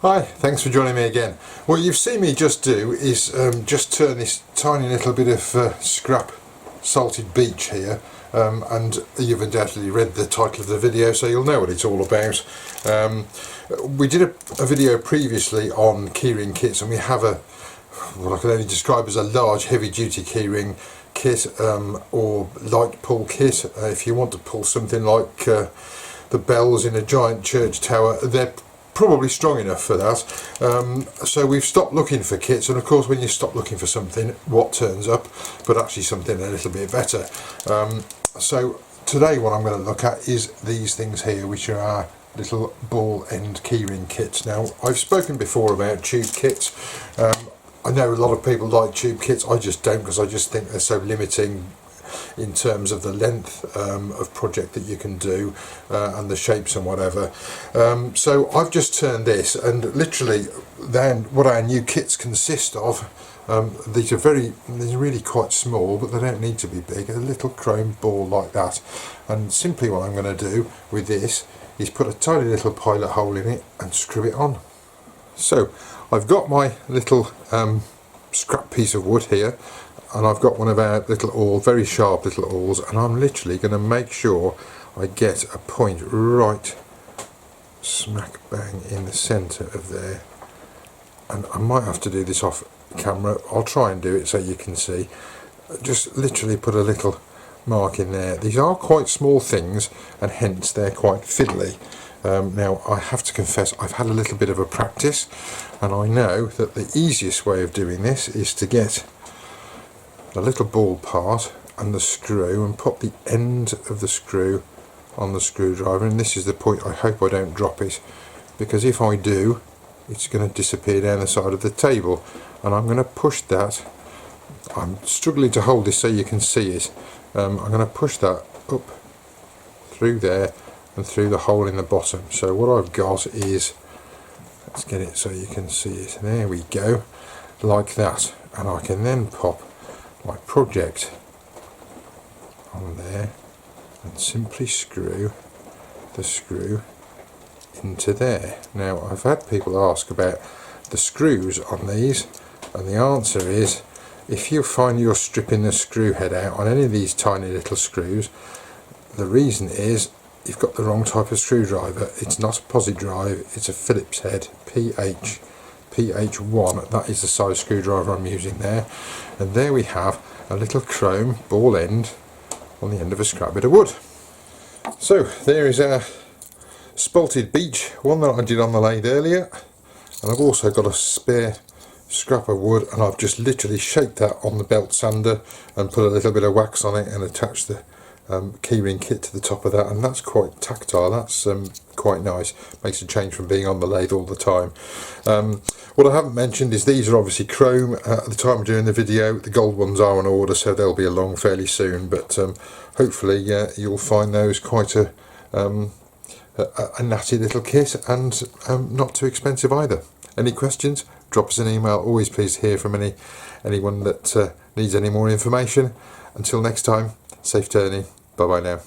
Hi, thanks for joining me again. What you've seen me just do is just turn this tiny little bit of scrap salted beach here, and you've undoubtedly read the title of the video, so you'll know what it's all about. We did a video previously on keyring kits, and we have what I can only describe as a large heavy duty keyring kit, or light pull kit. If you want to pull something like the bells in a giant church tower, they're probably strong enough for that. So we've stopped looking for kits, and of course when you stop looking for something, what turns up but actually something a little bit better. So today what I'm going to look at is these things here, which are our little ball end keyring kits. Now, I've spoken before about tube kits. I know a lot of people like tube kits. I just don't, because I just think they're so limiting in terms of the length of project that you can do, and the shapes and whatever. So I've just turned this, and literally then what our new kits consist of, these are really quite small, but they don't need to be big. A little chrome ball like that, and simply what I'm going to do with this is put a tiny little pilot hole in it and screw it on. So I've got my little scrap piece of wood here, and I've got one of our little awls, very sharp little awls, and I'm literally going to make sure I get a point right smack bang in the centre of there. And I might have to do this off camera. I'll try and do it so you can see. Just literally put a little mark in there. These are quite small things, and hence they're quite fiddly. Now I have to confess, I've had a little bit of a practice, and I know that the easiest way of doing this is to get the little ball part and the screw and put the end of the screw on the screwdriver, and this is the point. I hope I don't drop it, because if I do, it's going to disappear down the side of the table, and I'm going to push that. I'm struggling to hold this so you can see it. I'm going to push that up through there and through the hole in the bottom. So what I've got is, let's get it so you can see it. There we go, like that, and I can then pop my project on there and simply screw the screw into there. Now, I've had people ask about the screws on these, and the answer is, if you find you're stripping the screw head out on any of these tiny little screws, the reason is you've got the wrong type of screwdriver. It's not a posi drive, it's a Phillips head PH1. That is the size screwdriver I'm using there. And there we have a little chrome ball end on the end of a scrap bit of wood. So there is our spalted beech, one that I did on the lathe earlier, and I've also got a spare scrap of wood, and I've just literally shaped that on the belt sander and put a little bit of wax on it and attached the keyring kit to the top of that, and that's quite tactile. That's quite nice. Makes a change from being on the lathe all the time. What I haven't mentioned is these are obviously chrome. At the time of doing the video, the gold ones are on order, so they'll be along fairly soon, but hopefully you'll find those quite a natty little kit, and not too expensive either. Any questions? Drop us an email. Always pleased to hear from anyone that needs any more information. Until next time, safe journey. Bye bye now.